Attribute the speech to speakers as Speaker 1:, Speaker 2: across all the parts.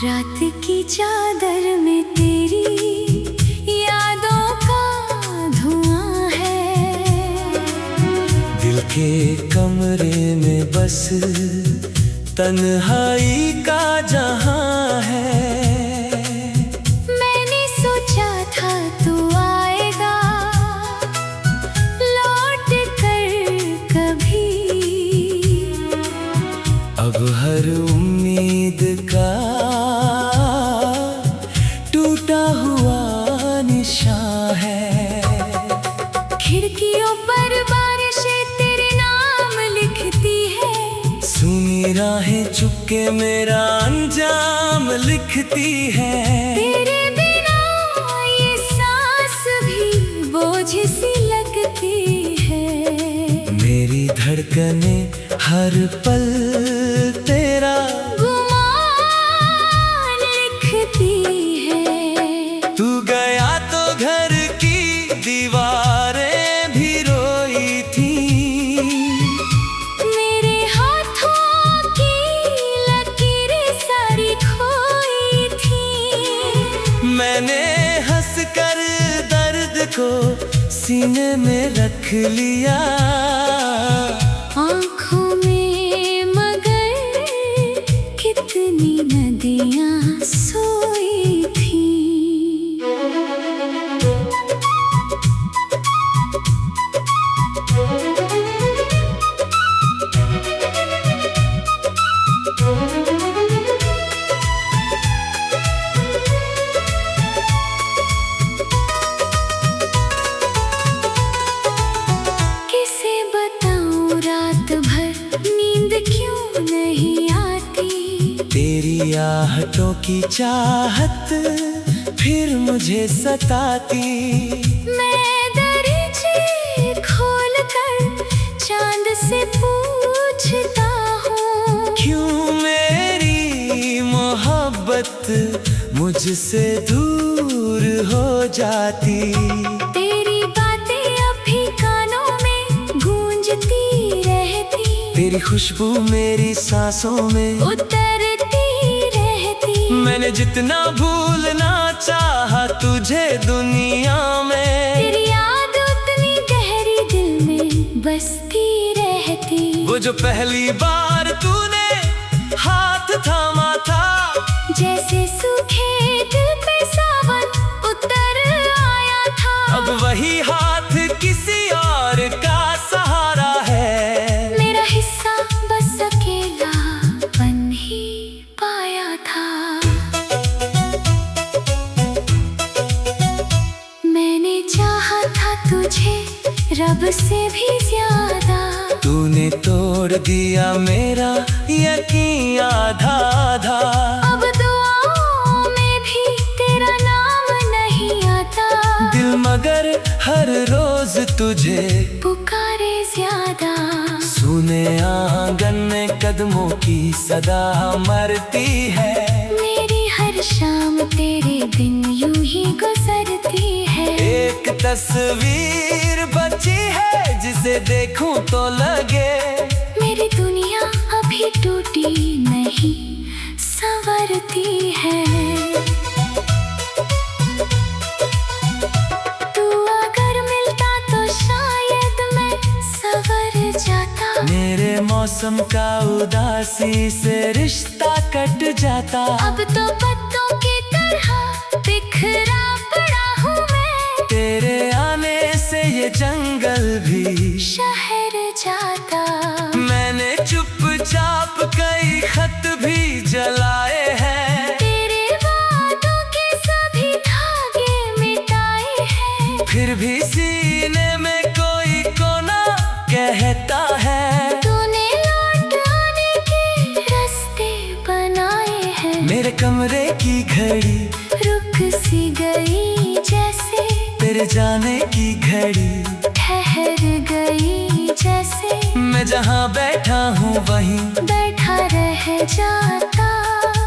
Speaker 1: रात की चादर में तेरी यादों का धुआं है।
Speaker 2: दिल के कमरे में बस तन्हाई का जहां है।
Speaker 1: मैंने सोचा था तू आएगा लौट कर कभी।
Speaker 2: अब हर उम्मीद का टूटा हुआ निशान है।
Speaker 1: खिड़कियों पर बारिशें तेरे नाम लिखती है।
Speaker 2: सुनी राहें चुपके मेरा अंजाम लिखती है।
Speaker 1: तेरे बिना ये सांस भी बोझ सी लगती है।
Speaker 2: मेरी धड़कनें हर पल तेरा
Speaker 1: गुमान लिखती है।
Speaker 2: तू गया तो घर की दीवारें भी रोई थी।
Speaker 1: मेरे हाथों की लकीरें सारी खोई थी।
Speaker 2: मैंने हंसकर दर्द को सीने में रख लिया।
Speaker 1: आँखों में मगर कितनी नदियाँ सोई थी। किसे बताऊं रात भर नींद क्यों नहीं आती।
Speaker 2: तेरी आहटों की चाहत फिर मुझे सताती।
Speaker 1: मैं दरीचे खोल कर चांद से पूछता हूँ।
Speaker 2: क्यों मेरी मोहब्बत मुझसे दूर हो जाती।
Speaker 1: तेरी बातें अभी कानों में गूंजती रहती।
Speaker 2: तेरी खुशबू मेरी सांसों में
Speaker 1: उतरती रहती।
Speaker 2: मैंने जितना भूलना चाहा तुझे दुनिया में।
Speaker 1: तेरी याद उतनी गहरी दिल में बसती रहती।
Speaker 2: वो जो पहली बार तूने हाथ थामा था।
Speaker 1: जैसे सूखे दिल पे सावन उतर आया था।
Speaker 2: अब वही हाथ किसी और का सहारा है।
Speaker 1: मेरा हिस्सा बस अकेला बन ही पाया था। मैंने चाहा था तुझे रब से भी ज्यादा।
Speaker 2: तूने तोड़ दिया मेरा यकीन आधा आधा।
Speaker 1: अब दुआओं में भी तेरा नाम नहीं आता।
Speaker 2: दिल मगर हर रोज तुझे
Speaker 1: पुकारे ज्यादा।
Speaker 2: सुने आंगन में कदमों की सदा मरती है।
Speaker 1: मेरी हर शाम तेरे दिन यूं ही गुजरती है।
Speaker 2: एक तस्वीर बची है जिसे देखूं तो लगे।
Speaker 1: मेरी दुनिया अभी टूटी नहीं संवरती है। तू अगर मिलता तो शायद मैं संवर जाता।
Speaker 2: मेरे मौसम का उदासी से रिश्ता कट जाता।
Speaker 1: अब तो पत्तों की तरह बिखरा पड़ा हूँ मैं।
Speaker 2: तेरे आने से ये जंगल भी
Speaker 1: शहर जाता।
Speaker 2: मैंने चुपचाप कई खत भी जलाए हैं।
Speaker 1: तेरे वादों के सभी धागे मिटाए हैं।
Speaker 2: फिर भी सीने में कोई कोना कहता है।
Speaker 1: तूने लौट आने के रास्ते बनाए हैं।
Speaker 2: मेरे कमरे की घड़ी
Speaker 1: रुक सी गई जैसे।
Speaker 2: तेरे जाने की घड़ी
Speaker 1: ठहर गई जैसे।
Speaker 2: मैं जहाँ बैठा हूँ वहीं
Speaker 1: बैठा रह जाता।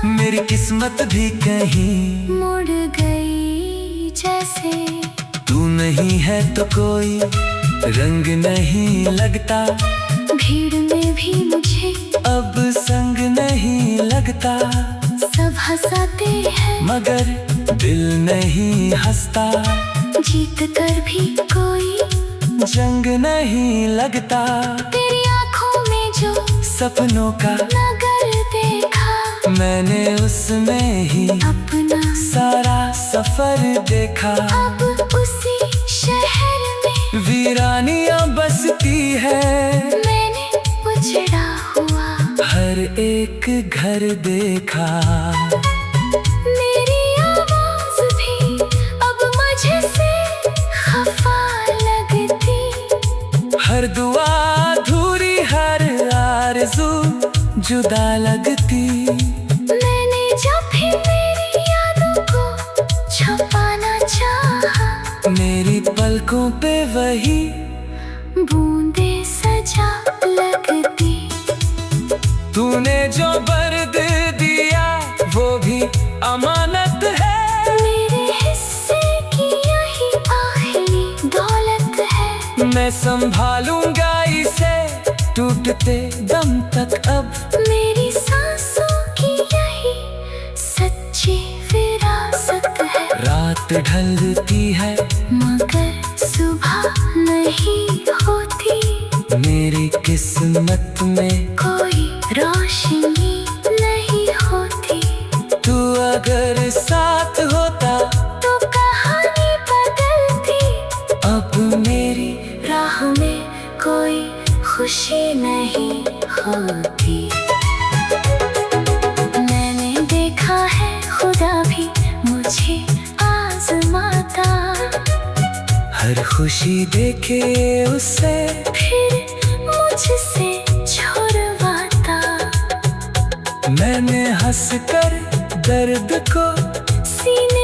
Speaker 2: मेरी किस्मत भी कहीं
Speaker 1: मुड़ गई जैसे।
Speaker 2: तू नहीं है तो कोई रंग नहीं लगता।
Speaker 1: भीड़ में भी मुझे
Speaker 2: अब संग नहीं लगता।
Speaker 1: सब सब हंसाते हैं
Speaker 2: मगर दिल नहीं हंसता।
Speaker 1: जीत कर भी कोई
Speaker 2: जंग नहीं लगता।
Speaker 1: तेरी आंखों में जो
Speaker 2: सपनों का
Speaker 1: नगर देखा,
Speaker 2: मैंने उसमें ही
Speaker 1: अपना
Speaker 2: सारा सफर देखा।
Speaker 1: अब उसी शहर में
Speaker 2: वीरानियां बसती है,
Speaker 1: मैंने उजड़ा हुआ
Speaker 2: हर एक घर देखा।
Speaker 1: मेरी आवाज भी अब मुझे से खफा लगती।
Speaker 2: हर दुआ अधूरी, हर आरज़ू जुदा लगती।
Speaker 1: मैंने जब भी मेरी यादों को छुपाना चाहा,
Speaker 2: मेरी पलकों पे वही
Speaker 1: बूंदे सजा लगती।
Speaker 2: तूने जो बर्द दिया वो भी अमानत है।
Speaker 1: मेरे हिस्से की यही आखिरी दौलत है।
Speaker 2: मैं संभालूंगा इसे टूटते दम तक। अब
Speaker 1: मेरी सांसों की यही सच्ची विरासत है।
Speaker 2: रात ढलती है
Speaker 1: मगर सुबह नहीं होती,
Speaker 2: मेरी किस्मत में
Speaker 1: कोई रोशनी नहीं होती।
Speaker 2: तू अगर साथ होता
Speaker 1: तो कहानी बदलती।
Speaker 2: अब मेरी
Speaker 1: राह में कोई खुशी नहीं होती। मैंने देखा है खुदा भी मुझे आजमाता,
Speaker 2: हर खुशी देखे उसे
Speaker 1: फिर मुझसे छुड़वाता।
Speaker 2: मैंने हंसकर दर्द को
Speaker 1: सीने